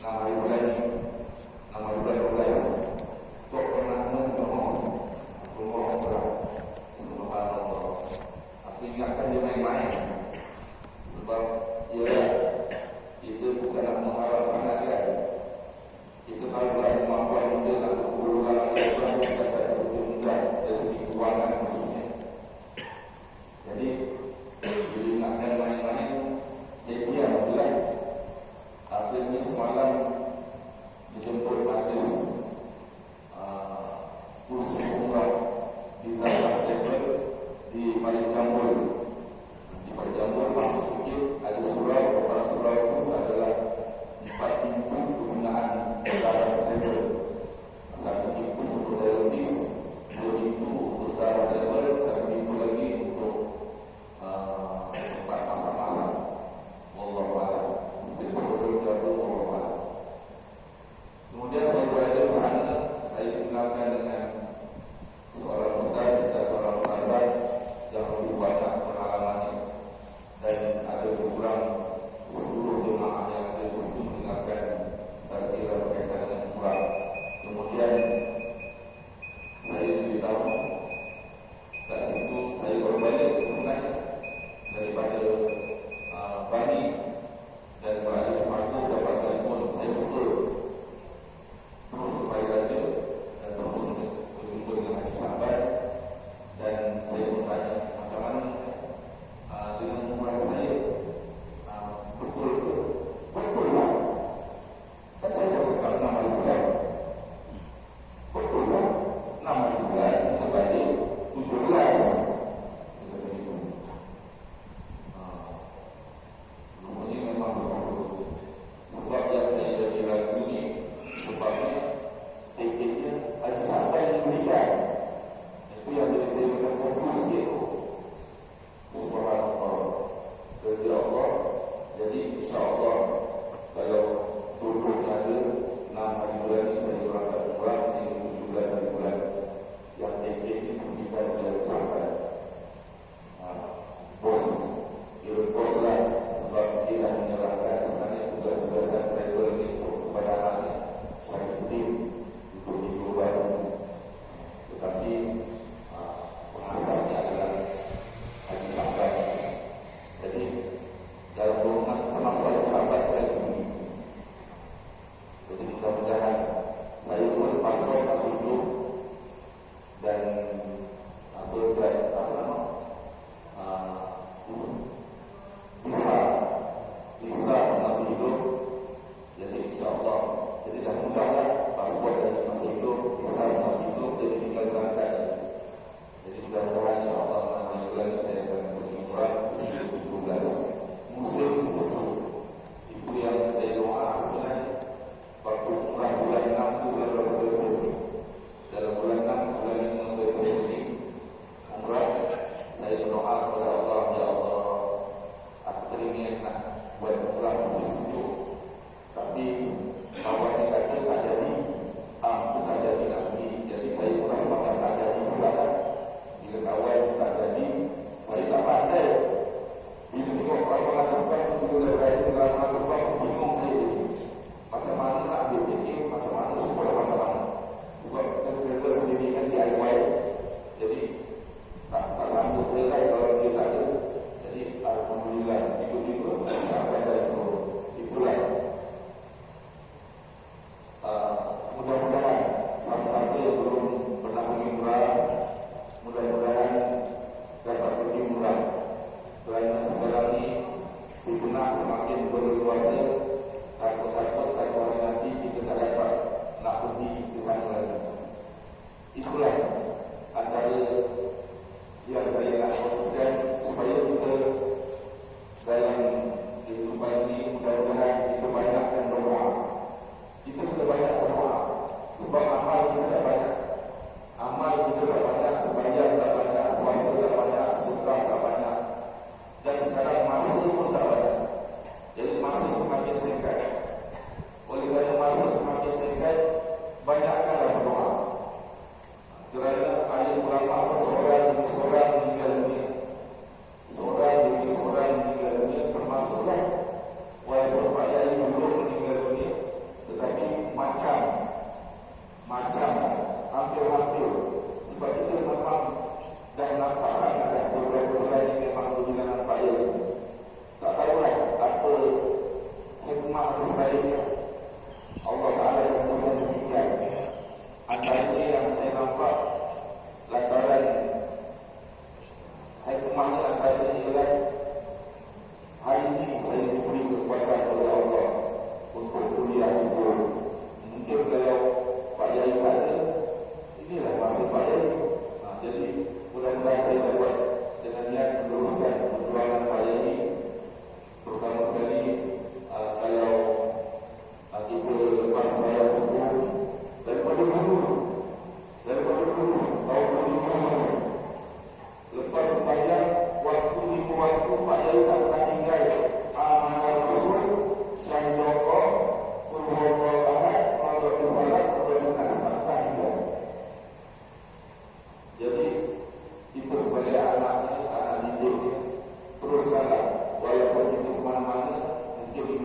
nama bulan ini, nama bulan 12. Kok pernah memohon, aku mohon berat, subhanallah. Aku ingatkan dia main-main, sebab ya itu bukan mengharap sangat kan. Itu kalau bulan kemampuan muda atau keperluan bulan kita saya berjumpa dari segi keuangan maksudnya. Jadi bila ingatkan main-main, saya punya bulan. Akhirnya semalam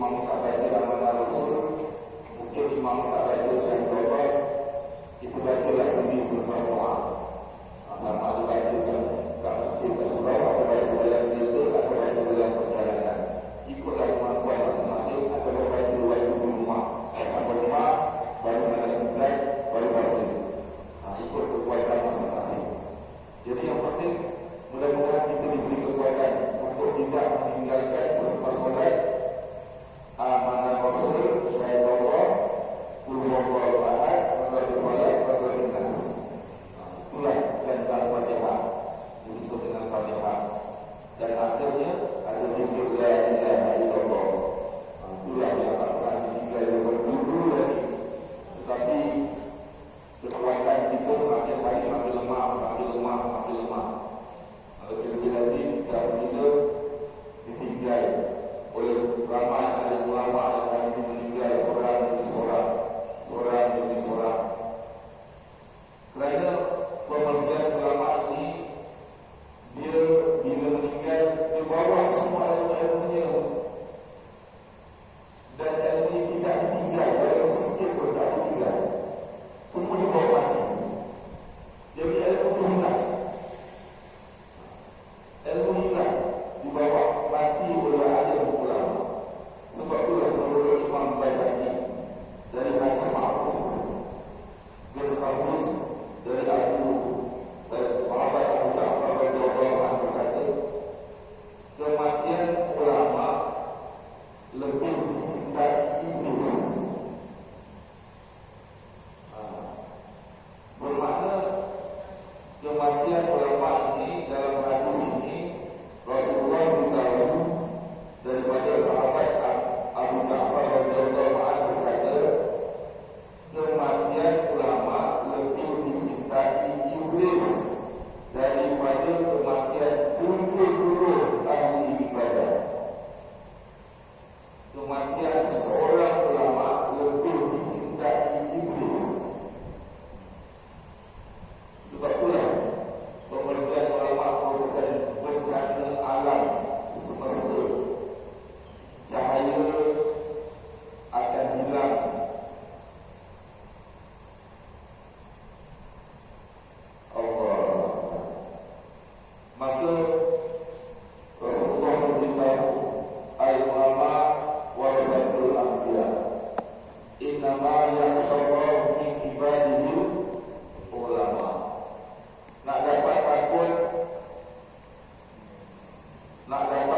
imam tak baca amanah Rasul, mungkin imam tak baca Syahidah, itu bacalah sendiri selepas doa. Sama ada baca kat masjid, kat surau, atau baca dalam kereta, atau baca dalam perjalanan. Ikutlah kemampuan masing-masing, atau baca waktu di rumah. Sampai rumah, baru nak mulai, baru baca. Ikut kekuatan masing-masing. Jadi yang penting, mudah-mudahan kita diberi kekuatan untuk tidak meninggalkan selepas solat amanah Rasul, Syahidah, Qul-Huwallahu Ahad, Qul-Huwallahu Ahad, Qul-Huwallahu Nas. Itulah dan Al-Fatihah. Begitu dengan Fatihah. Dan asalnya ada zikir la ilaha illallah. Itulah yang akan ditinggal dulu lagi. Tetapi kekuatan kita makin hari makin lemah, makin lemah, makin lemah. Lebih lagi kita ditinggal oleh ramai ada ulama yang hari ini meninggal seorang demi seorang, seorang demi seorang. Kerana pemergian ulama ini, dia bila meninggal, dia bawa semua ilmu-ilmunya, dan ilmu ini tidak ditinggal, walaupun sedikit pun tak ditinggal. Semua dibawa mati. Jadi ilmu itu hilang. Ilmu hilang, dibawa mati oleh alim ulama. Sebab itulah menurut Imam Baihaqi dari hadis Ma'ruf bin Khamis dari sahabat Abu Ja'far radhiyallahu anhu berkata, kematian ulama lebih dicintai iblis. Bermakna kematian ulama ini dalam hadis ini Rasulullah beritahu daripada sahabat Abu Ja'far radhiyallahu anhu berkata, kematian ulama lebih dicintai iblis daripada kematian 70 ahli ibadah. Kematian seorang ulama lebih dicintai iblis. Sebab itulah pemergian ulama merupakan bencana alam semesta. Cahaya akan hilang. Allah. Maka Rasulullah memberitahu al-ulama warasatul anbiya. Innama yakhshallahu min ibadihi ulama. Nak dapat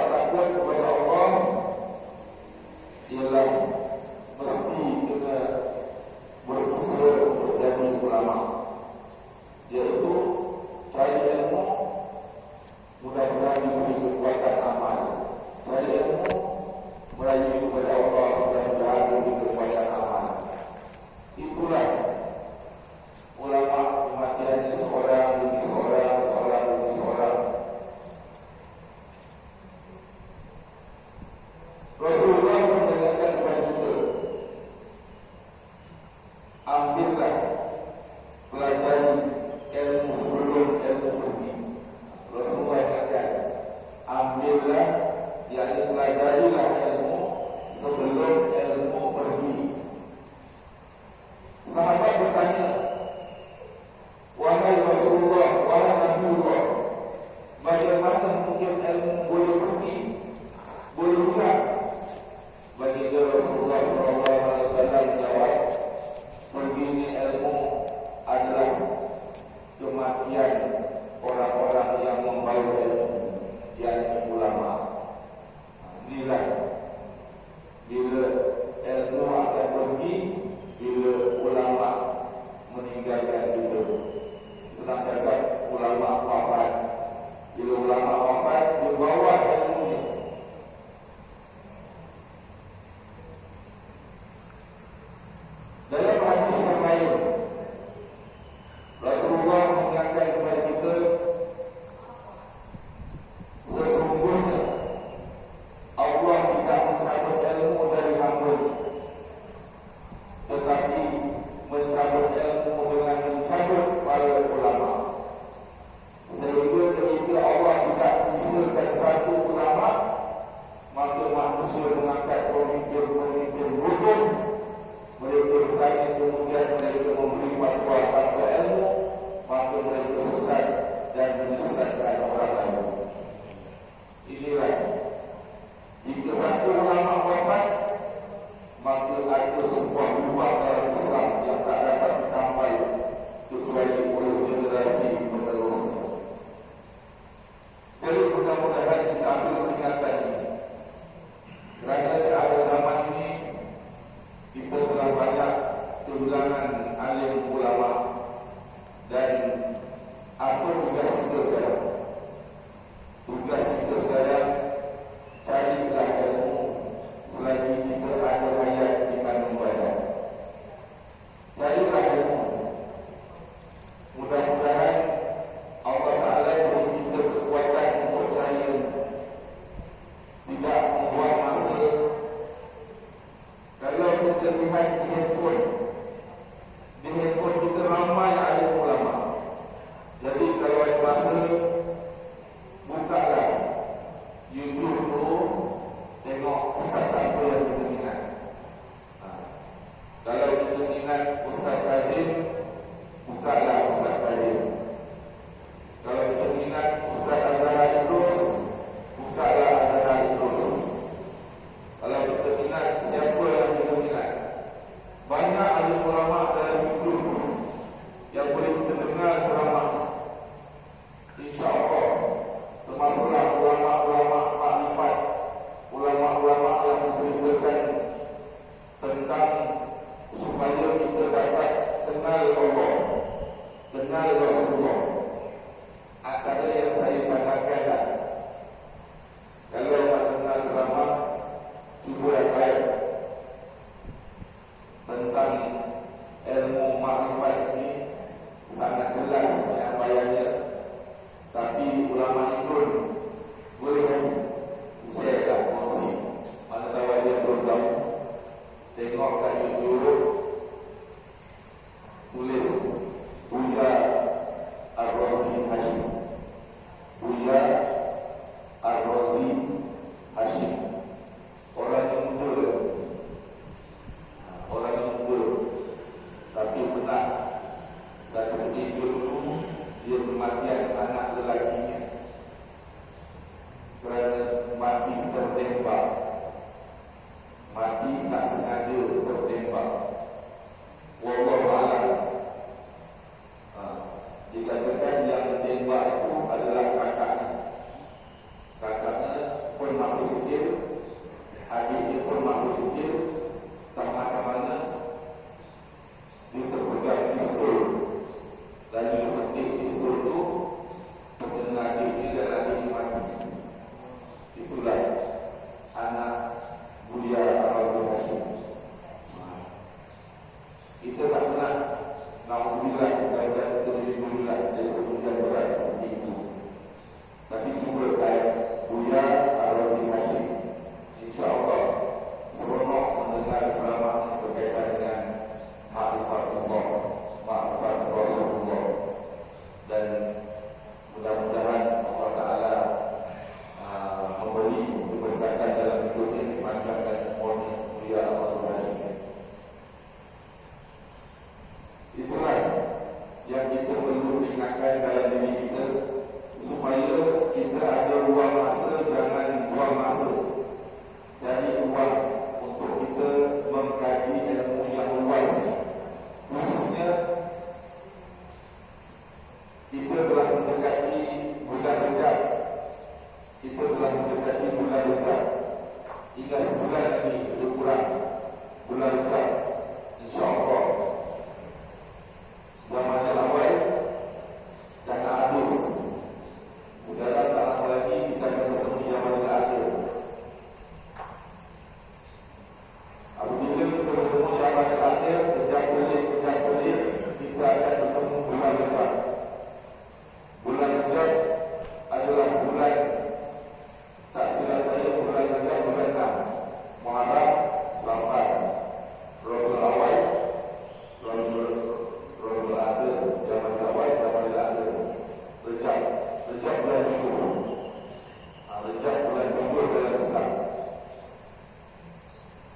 takut kepada Allah, ialah mesti kena berusaha untuk jadi ulama, iaitu cari ilmu, mudah-mudahan diberi kekuatan amal. Cari ilmu, merayu kepada Allah, mudah-mudahan diberi kekuatan amal. Itulah ulama kematiannya seorang demi seorang, seorang demi seorang. Rasulullah mengingatkan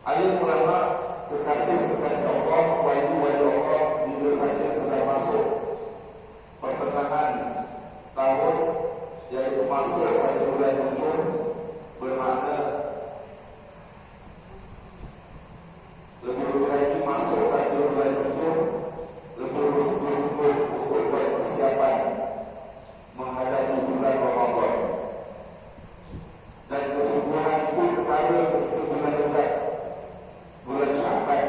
Ayo ulama kekasih-kekasih Allah, wali-wali Allah, bila saja sudah masuk pertengahan tahun, yaitu masuk satu bulan Hijrah, bermakna lebih lagi masuk satu bulan Hijrah, lebih bersungguh-sungguh untuk buat persiapan menghadapi bulan Ramadan. Dan kesungguhan itu perkara itu bulan Rajab, bulan Syaban.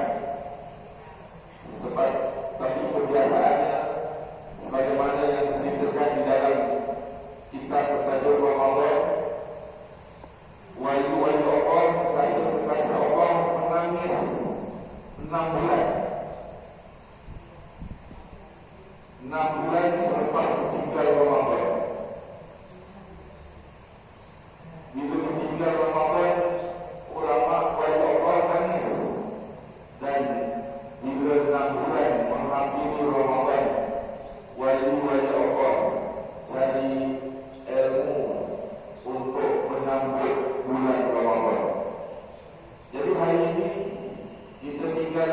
Sebab tapi kebiasaannya sebagaimana yang diceritakan di dalam kitab bertajuk Ramadan, wali-wali Allah, kekasih-kekasih Allah menangis 6 bulan. 6 bulan selepas ditinggal Ramadan. Bila ditinggal Ramadan, ulama wali Allah nangis. Dan bila 6 bulan menghampiri Ramadan, wali-wali Allah cari ilmu untuk menyambut bulan Ramadan. Jadi hari ini kita tinggal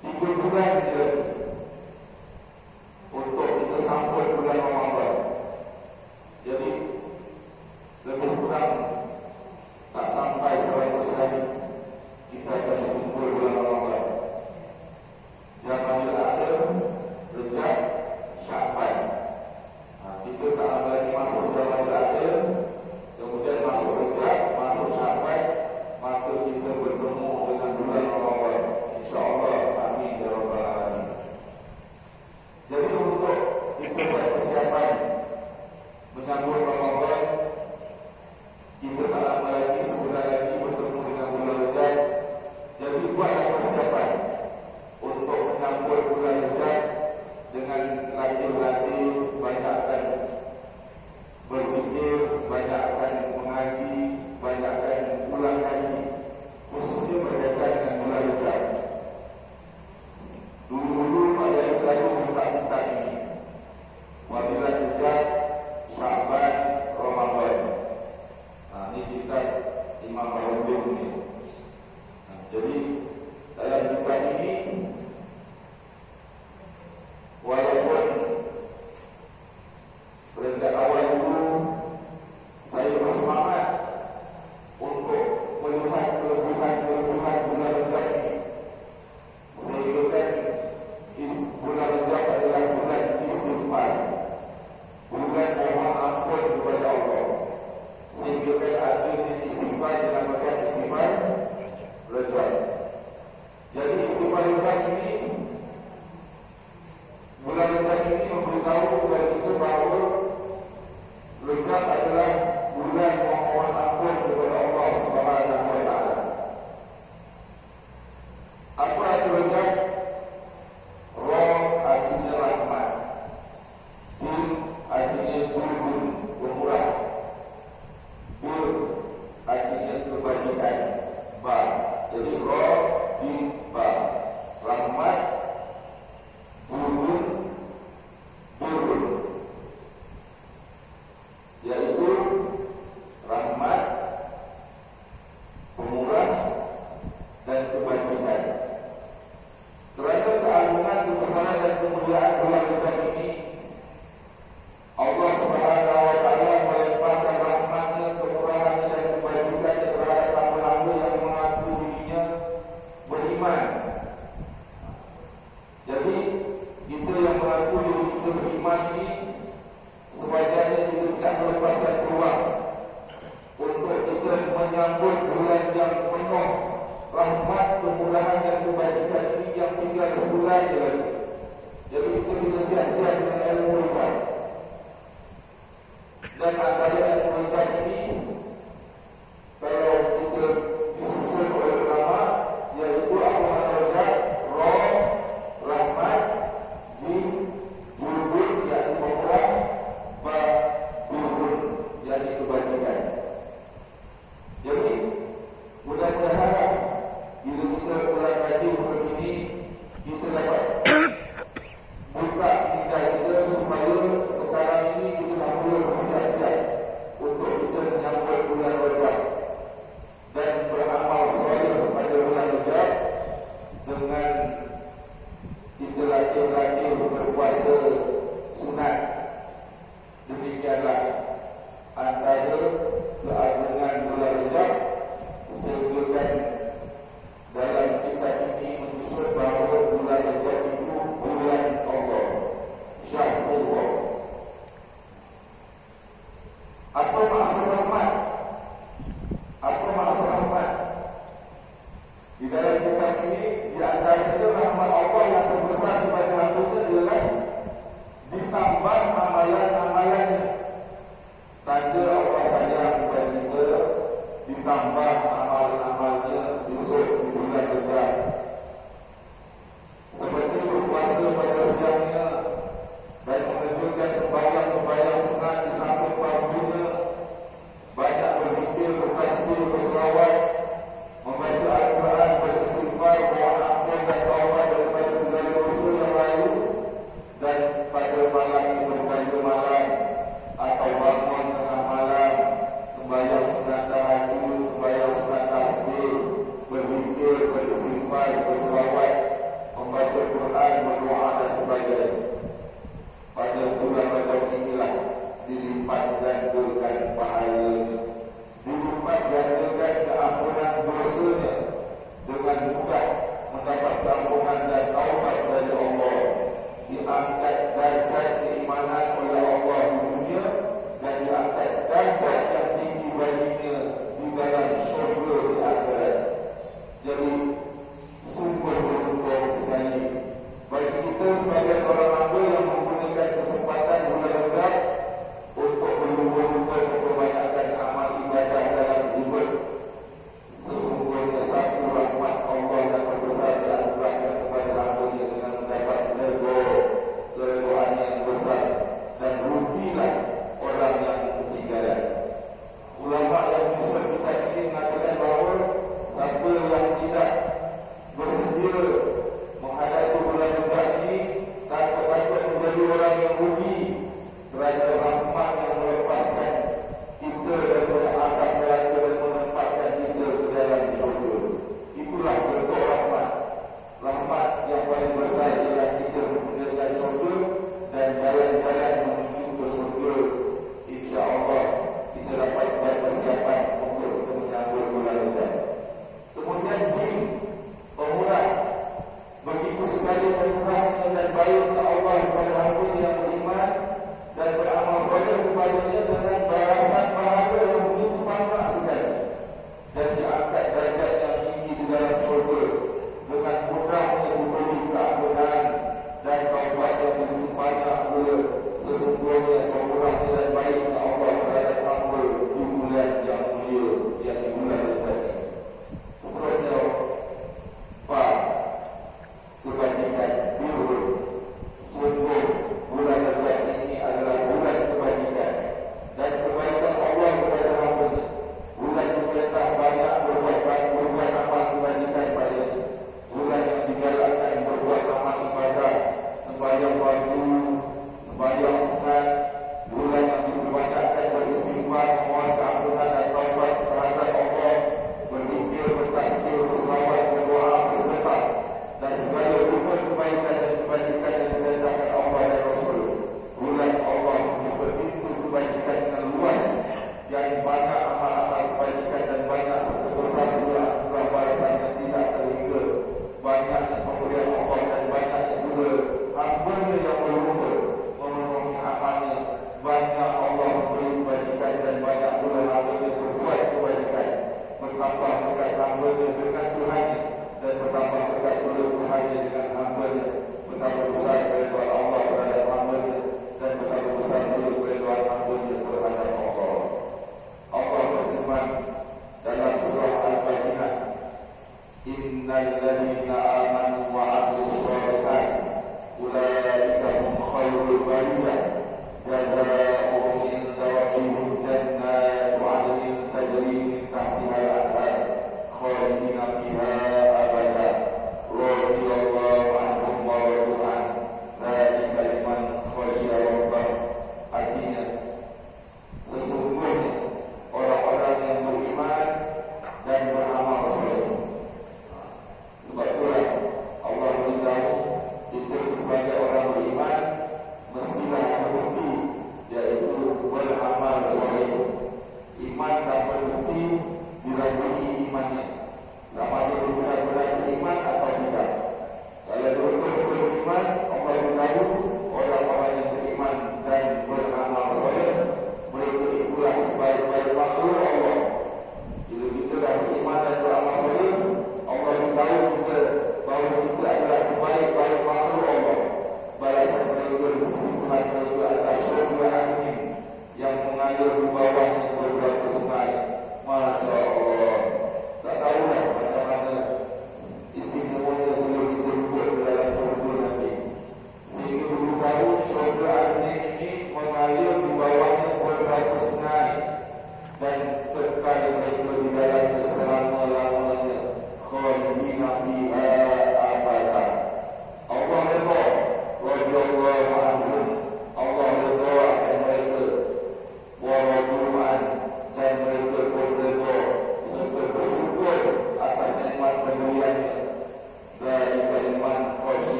3 bulan lagi untuk kita sambut bulan Ramadan. Jadi lebih kurang tak sampai 100 hari kita akan berkumpul bulan Ramadan. Jamadil Akhir, Rejab, Syaban. Kita tak lama lagi masuk Jamadil Akhir, kemudian masuk Rejab, masuk Syaban, maka kita bertemu dengan bulan Ramadan. InsyaAllah, amin ya rabbal alamin. Jadi untuk kita buat persiapan menyambut Ramadan, kita tak lama lagi, sebulan lagi bertemu dengan bulan Rejab. Jadi buatlah persiapan untuk menyambut bulan Rejab dengan latih-latih, banyakkan berzikir, banyakkan mengaji, banyakkan ulang haji, khususnya berkaitan dengan bulan Rejab. Dulu-dulu pada selalu minta-minta ini, wabila Rejab, Syaban, Ramadan. Ini kitab Imam Bahudin ini. Jadi dalam kitab ini, walaupun peringkat awal dulu saya bersemangat untuk melihat kelebihan-kelebihan bulan Rejab ini, sehingga kan bulan Rejab adalah bulan istighfar, bulan mohon ampun kepada Allah, sehingga kan akhirnya istighfar dinamakan istighfar Rejab. Jadi istighfar Rejab ini, bulan Rejab ini memberitahu kepada kita bahawa Rejab adalah bulan memohon ampun kepada Allah Subhanahu wa taala. Apa arti Rejab? Ra artinya rahmat, Jim artinya judul, pemurah, Bir artinya kebajikan, Ba. Jadi Ra, Jim, Ba. Rahmat, judul, birrun, yaitu rahmat, pemurah, dan kebajikan. Kerana keagungan, kebesaran dan kemuliaan bulan Rejab ini, Allah Subhanahu wa taala melimpahkan rahmatnya, kemurahannya dan kebajikannya terhadap hamba-hamba yang mengaku dirinya Di dalam kitab ini, di antaranya rahmat Allah yang terbesar kepada hamba ialah ditambah amalan-amalannya. Tanda Allah sayang kepada kita, ditambah amal-amalnya besok di bulan Rejab. Seperti berpuasa pada siangnya dan mengerjakan sembahyang-sembahyang sunat di samping fardunya, banyak berzikir, bertasbih, berselawat, membaca Al-Quran, beristighfar, mohon ampun dan taubat daripada segala dosa yang lalu, dan pada malam ini berjaga malam atau bangun tengah malam, sembahyang sunat tahajud, sembahyang sunat tasbih, berzikir, beristighfar, berselawat, membaca Quran, berdoa dan sebagainya. Pada bulan Rajab inilah dilipat gandakan pahalanya, dilipat gandakan keampunan dosanya, dengan mudah mendapat ampunan dan taubat dari Allah, diangkat darjat keimanan oleh Allah di dunia, dan diangkat darjat yang tinggi baginya di dalam syurga di akhirat. Jadi sungguh beruntung sekali bagi kita sebagai seorang hamba yang menggunakan kesempatan bulan Rajab untuk berlumba-lumba memperbanyakkan amal ibadah dalam hidup. Sesungguhnya satu rahmat Allah yang terbesar dianugerahkan kepada hamba-Nya dengan mendapat keredoan yang besar, dan rugilah orang yang ketinggalan. Ulama yang menyusun kitab ini mengatakan bahawa siapa yang tidak bersedia menghadapi bulan Rajab ini tak terpaksa menjadi orang yang rugi, kerana rahmat yang melepaskan kita daripada azab neraka dan menempatkan kita ke dalam syurga. Itulah bentuk rahmat. Rahmat yang paling besar ialah kita menggunakan syurga dan jalan-jalan menuju ke syurga. InsyaAllah kita dapat buat persiapan untuk kita menyambut bulan Rajab. Kemudian jin pemurah, begitu sekali pemurahnya dan baiknya Allah kepada hamba yang beriman dan beramal soleh kepadanya dengan balasan pahala yang begitu banyak sekali, dan diangkat darjat yang tinggi di dalam syurga, dengan mudahnya diberi keampunan dan taubat yang begitu banyak pula. Sesungguhnya pemurahnya dan baiknya Allah terhadap hamba di bulan yang mulia, yang di bulan Rajab ini. Seterusnya, kebajikan biru. Sungguh bulan Rajab ini adalah bulan kebajikan dan kebaikan Allah kepada hamba-Nya. Bulan yang perintah banyak berbuat amal kebajikan padanya. Bulan yang digalakkan berbuat amal ibadah, sembahyang fardu, sembahyang sunat. Bulan yang diperbanyakkan beristighfar, memohon keampunan dan taubat terhadap Allah, berzikir, bertasbih, berselawat, berdoa, bersedekah, dan segala rupa kebaikan dan kebajikan yang diperintahkan Allah dan Rasul. Bulan Allah membuka pintu kebajikan dengan luas, yang banyak amal-amal kebajikan dan banyak serta besar pula anugerah balasan yang tidak terhingga. Banyaknya pemberian Allah dan banyaknya pula hamba-Nya yang berlumba memenuhi amalnya. Banyak Allah memberi kebajikan dan banyak pula hamba-Nya berbuat kebajikan. Bertambah dekat hamba-Nya dengan Tuhan-Nya, dan bertambah dekat pula Tuhan-Nya dengan hamba-Nya. Betapa besar keredaan Allah terhadap hamba-Nya, dan betapa besar pula keredaan hamba-Nya terhadap Allah. Allah berfirman dalam surah Al-Baqarah, Innal ladzina amanu wa 'amilus shalihat ulaika hum khairul bariyah jazaohum 'inda rabbihim jannatu 'adnin tajri min tahtiha al-anhar khalidina fiha abada radhiyallahu anhum wa radu an dzalika liman khasyiya rabbah. Artinya, sesungguhnya orang-orang yang beriman dan beramal soleh. Sebab itulah Allah beritahu kita sebagai orang beriman mestilah berhenti,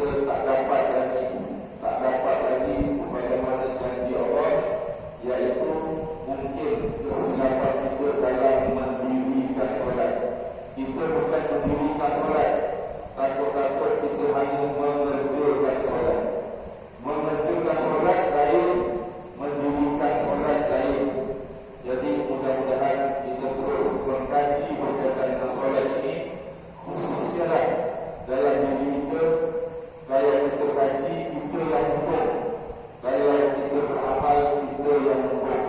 kita tak dapat lagi sebagaimana janji Allah, iaitu mungkin kesilapan kita dalam mendirikan solat. Kita bukan mendirikan solat, takut-takut kita hanya mengerjakan solat. Mengerjakan solat lain, mendirikan solat lain. Jadi mudah-mudahan kita terus mengkaji berkaitan dengan solat ini, khususnya lah dalam diri kita. Kalau kita kaji, kita yang untung. Kalau kita beramal, kita yang untung,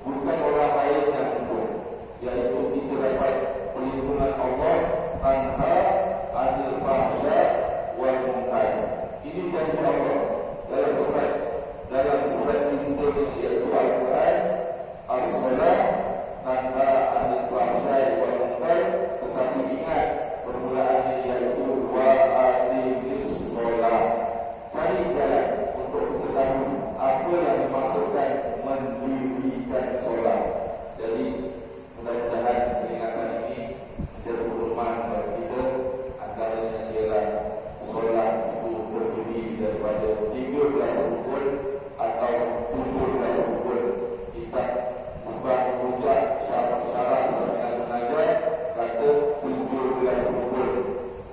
bukan orang lain yang untung. Iaitu kita dapat perlindungan Allah, tanha anil fahsya wal munkar. Ini janji Allah dalam surat cinta ini, iaitu Al-Quran. As-salat tanha anil fahsya wal munkar. Tetapi ingat permulaannya, iaitu wa aqimis solat. Cari jalan untuk kita tahu apa yang dimaksudkan mendirikan solat. Jadi mudah-mudahan peringatan ini menjadi pedoman bagi kita. Antaranya ialah solat itu terdiri daripada 13 rukun atau 17 rukun. Kita sebab rujak syarat Sayyidina Munajat kata 17 rukun.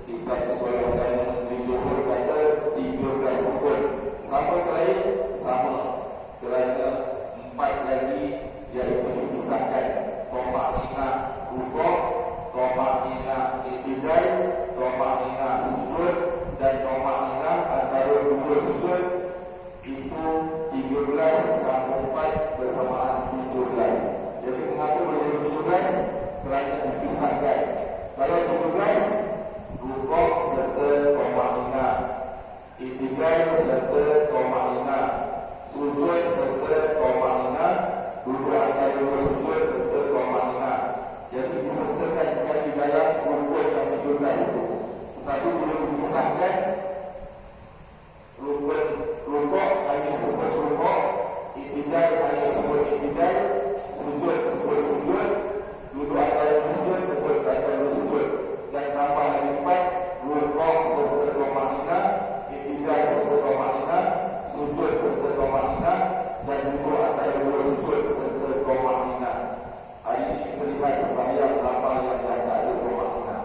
Kita sekolah agama Negeri Johor kata 13 rukun. Sama lain sama, kerana 4 lagi iaitu dipisahkan: Toma'ninah rukuk, Toma'ninah i'tidal, Toma'ninah sujud, dan Toma'ninah antara dua sujud. Itu 13 tambah 4 bersamaan 17. Jadi mengapa boleh 17? Kerana dipisahkan. Kalau 17, rukuk serta Toma'ninah, i'tidal serta Toma'ninah, sujud serta Toma'ninah, duduk antara dua sujud serta Toma'ninah. Jadi disertakan sekali dalam rukun yang 17 itu. Tetapi bila dipisahkan, rukuk hanya sebut rukuk, i'tidal hanya sebut i'tidal, sujud sebut sujud, duduk antara sujud sebut antara sujud, dan tambah lagi 4, rukuk serta Toma'ninah, i'tidal serta Toma'ninah, sujud serta Toma'ninah, dan duduk antara dua sujud serta Toma'ninah. Hari ini kita lihat sembahyang ramai yang dah tak ada Toma'ninah.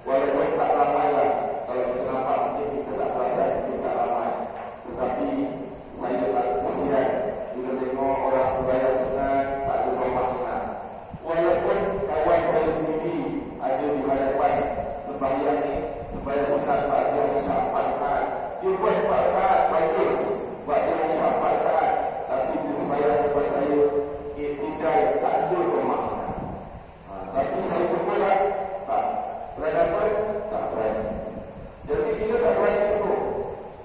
Walaupun tak ramai lah, kalau kita nampak mungkin kita tak perasan kita tak ramai. Tetapi saya tak kesian bila tengok orang sembahyang sunat tak ada Toma'ninah. Walaupun kawan saya sendiri ada di hadapan sembahyang ni, sembahyang sunat tak ada Isyak 4 rakaat. Dia buat 4 rakaat bagus, buat dia Isyak 4 rakaat. Tapi dia sembahyang depan saya, i'tidal tak ada Toma'ninah. Tapi saya berbola tak berani apa? Tak berani. Jadi kita tak berani itu.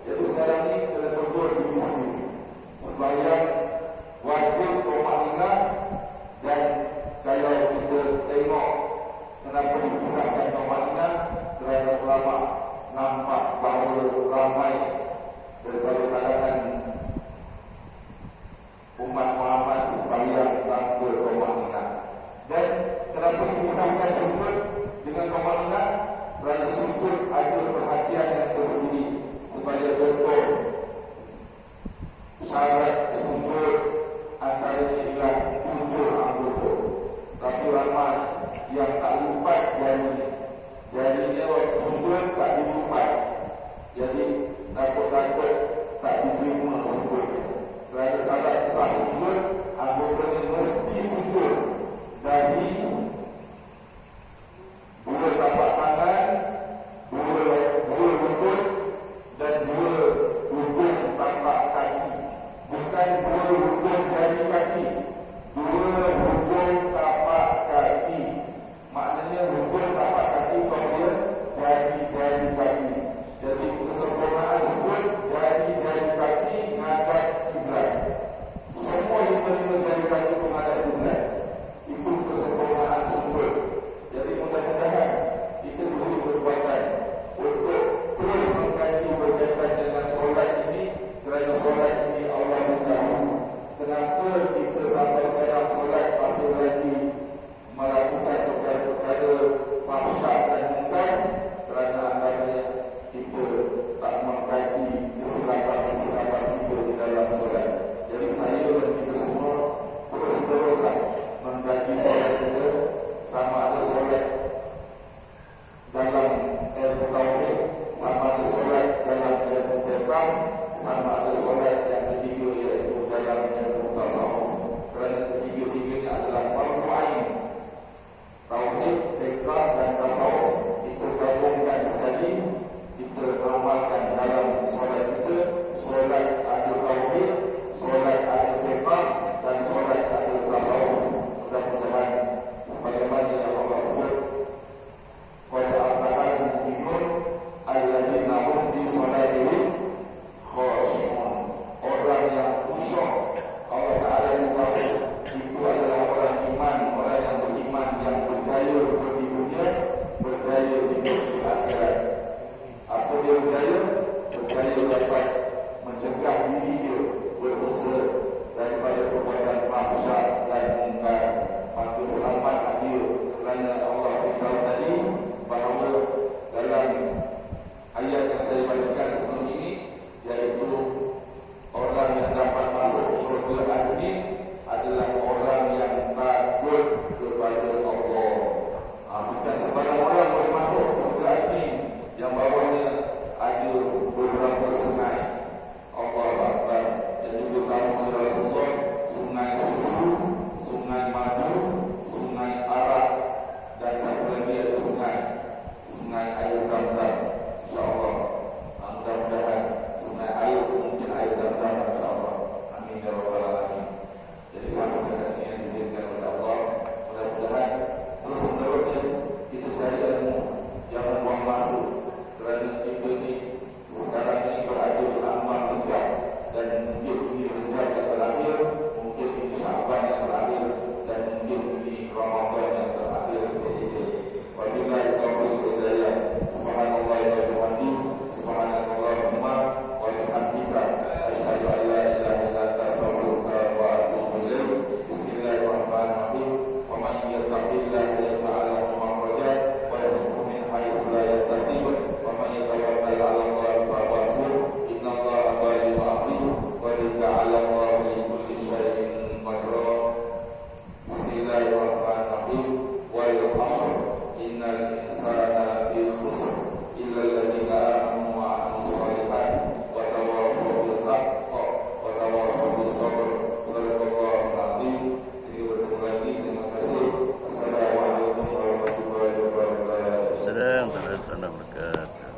Jadi sekarang ni kena tegur diri sendiri. Sembahyang wajib Toma'ninah. Dan kalau kita tengok kenapa dipisahkan Toma'ninah, kerana ulama nampak bahawa ramai daripada kalangan umat Muhammad sembahyang tanpa Toma'ninah. Dan kenapa dipisahkan sujud dengan Toma'ninah? Kerana sujud ada perhatian yang tersendiri. Sebagai contoh, syarat sujud antaranya ialah 7 anggota. Tapi ramai yang tak lipat jari. Jarinya waktu sujud tak dilipat. Jadi adakah diri dia